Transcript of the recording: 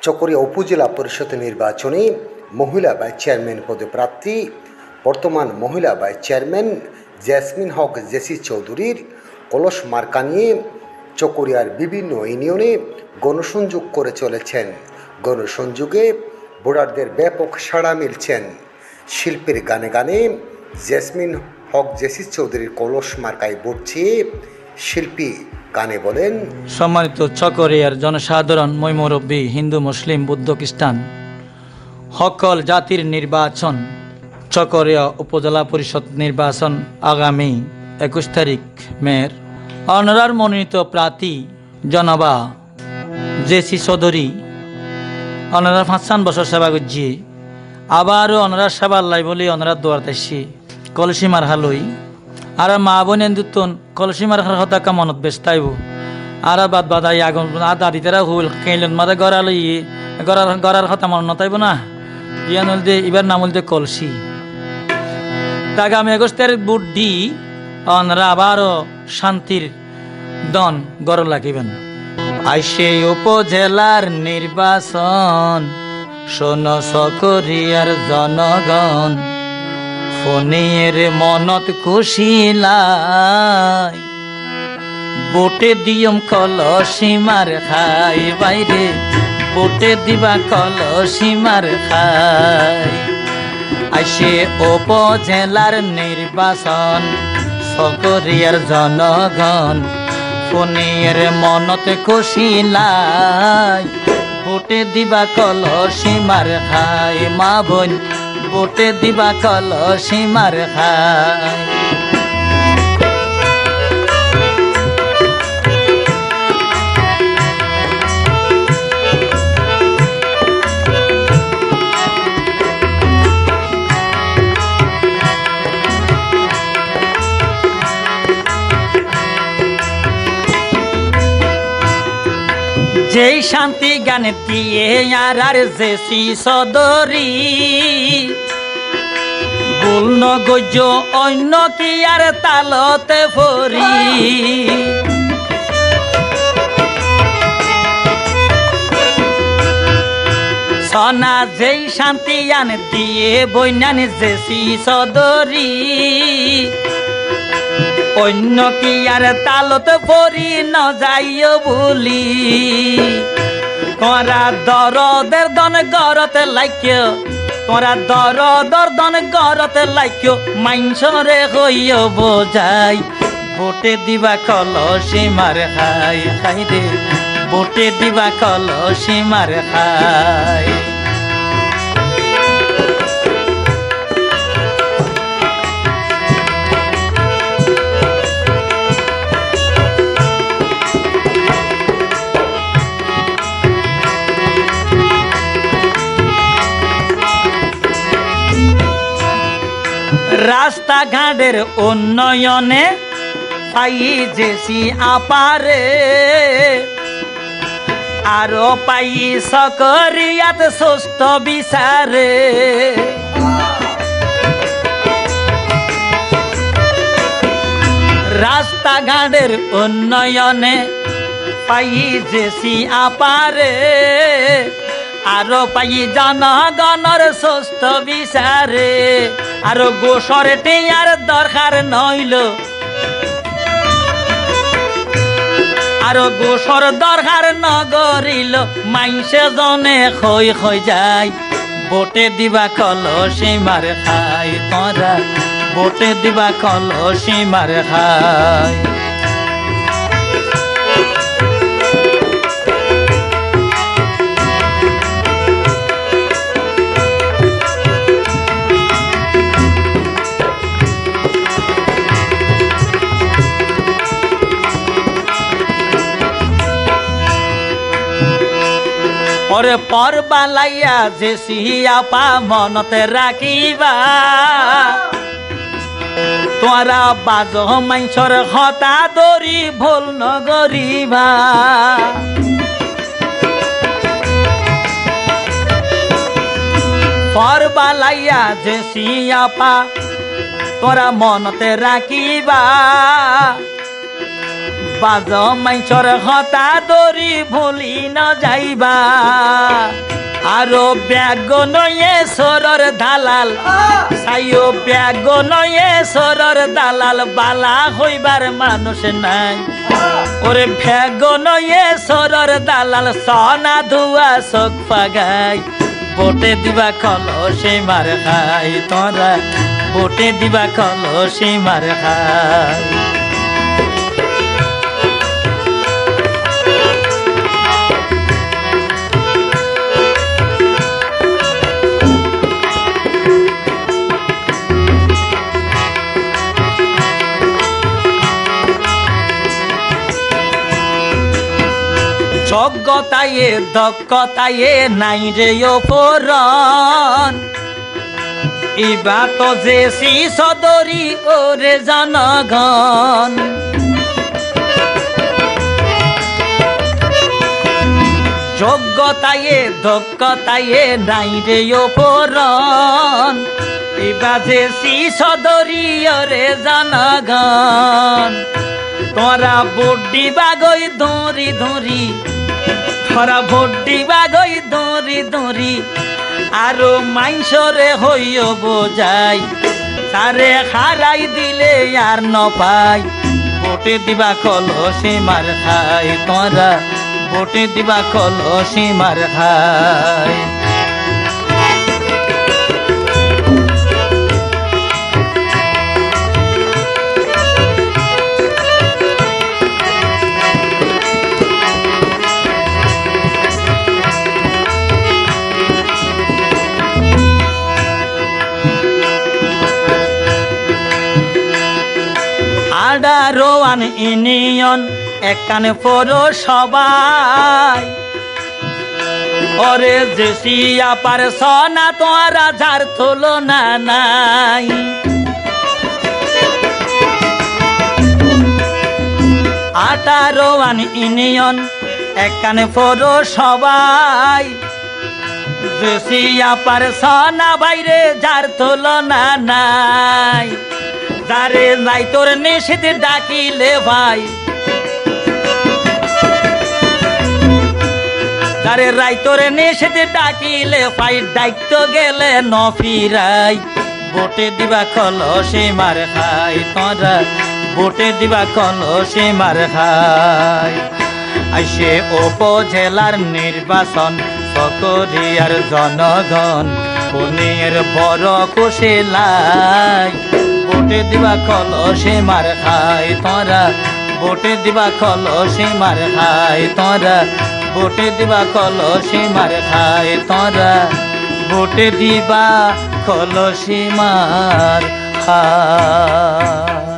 চকরিয়া উপজেলা পরিষদ নির্বাচনে মহিলা ভাইস চেয়ারম্যান পদপ্রার্থী বর্তমান মহিলা ভাইস চেয়ারম্যান জেসমিন হক জেসি চৌধুরীর কলস মার্কা নিয়ে চকরিয়ার বিভিন্ন ইউনিয়নে গণসংযোগ করে চলেছেন। গণসংযোগে ভোটারদের ব্যাপক সাড়া মিলছেন। শিল্পীর গানে গানে জেসমিন হক জেসি চৌধুরীর কলস মার্কায় ভোট চেয়ে শিল্পী গানে বলেন, সম্মানিত চকরিয়ার জনসাধারণ, মই মুরব্বী, হিন্দু, মুসলিম, বৌদ্ধ, খ্রিস্টান সকল জাতির নির্বাচন, চকরিয়া উপজেলা পরিষদ নির্বাচন আগামী 21 তারিখ মের অনারার মনোনীত প্রার্থী জনাবা জেসি চৌধুরী অনারা 5 বছর সেবা করছি। আবারও অনারা সেবার লাই বলে অনারা দোয়ার তাইছি কলসি মার হালই আর মা বোন এন্দুতন কলসি মার হতাকা মনত বেস্তাইব আর বাদ বাদাই আগুন দাদিতেরা হুল কেইলেন মাদা গড়ালই গড়ার হতা মন নতাইব না ইয়ান হল দে এবার নাম হল দে কলসি। আগামী 21 তারিখ ভোট দি অনারা আবারও শান্তির দন গড় লাগিবেন। আইসে উপজেলার নির্বাচন, শোন চকরিয়ার জনগণ, ফোনের মনত খুশিলাই বোটে দিয়ম কলসিমার খাই বাইরে, বোটে দিবা কলসিমার খাই। আইসে উপজেলার নির্বাচন, চকরিয়ার জনগণ, ফোনের মনত খুশিলাই বোটে দিবা কলসিমার খাই। মা বোন বোটে দিবা কলসিমার খাই। যেই শান্তি গানে দিয়ে আর জেসি চৌধুরী বলন গজ অন্য কি আর তালতে ফরি। সনা যেই শান্তি গান দিয়ে বইনানি জেসি চৌধুরী অন্য কি আর তালত পরি ন যাইও বলি। তোরা দরদের দন গরতে লাইক্য, তোরা দরদর দন গরতে লাইক্য, মাইনসরে হইও বোঝাই বোটে দিবা কলসিমার খাই। খাই রে বোটে দিবা কলসিমার খাই। রাস্তাঘাটের উন্নয়নে পাই জেসি আপারে, আরো পাই চকরিয়াত সুস্থ বিচারে। রাস্তাঘাটের উন্নয়নে পাই জেসি আপারে, আরো পাই জনগণের সুস্থ বিচারে। আরো গোসরে টেয়ার দরকার নইল, আরো গোসর দরকার নগরিল, মাইসে জনে খই খই যায় বোটে দিবা কলসিমার খাই। তোরা বোটে দিবা কলসিমার খাই। ওরে পরবালাইয়া জেসি আপা মনতে রাখিবা, তোরা বাজ মাইসর হতা দরি ভুল নগরিবা। পরবালাইয়া জেসি আপা তোরা মনতে রাখিবা, বাজ মাইছর হতা দরি ভুলি ন যাইবা আরো ব্যাগ নয়ে সরর দালাল সাইও ব্যাগ নয়ে সরর দালাল বালা হইবার মানুষ নাই ওরে ব্যাগ নয়ে সরর দালাল সনা ধুয়া চোখ পাগাই ভোটে দিবা কলসে মার খাই তোরা ভোটে দিবা কলসে মার খাই যোগ্যতায়ে দক্ষতায়ে নাই রে অপরণ ইবা তো যে সদরি ওরে জনগণ যোগ্যতায়ে দক্ষতায়ে নাই রে অপরণ ইবা যে সদরি ওরে জনগণ তোরা বুড্ডি বাগই দৌড়ি দৌড়ি তোরা বুড্ডি বাগই দৌড়ি দৌড়ি আরো মাইসরে হইও বোঝাই তারে হারাই দিলে আর নপাই ভোটে দিবা কলসে মার খাই তোরা ভোটে দিবা কলসে মার খাই রোয়ান ইউনিয়ন একানে পৌরসভায় ওরে জেসিয়া পার সনা তোরা যার তুলনা নাই রোয়ান ইউনিয়ন একানে পৌরসভায় জেসিয়া পার সনা বাইরে যার তুলনা নাই যারে নাই তোর নিষেধ ডাকিলে ভাই যারে রাই তোর নিষেধ ডাকিলে ভাই দায়িত্ব গেলে ন ফিরাই ভোটে দিবা কলসে মার খাই তোরা ভোটে দিবা কলসে মার খাই আইসে উপজেলার নির্বাচন সকরিয়ার জনগণ কোনের বড় কুশিলাই ভোটে দিবা কলসে মার খাই তোরা ভোটে দিবা কলসে মার খাই তোরা ভোটে দিবা কলসে মার খাই তোরা ভোটে দিবা কলসে মার খাই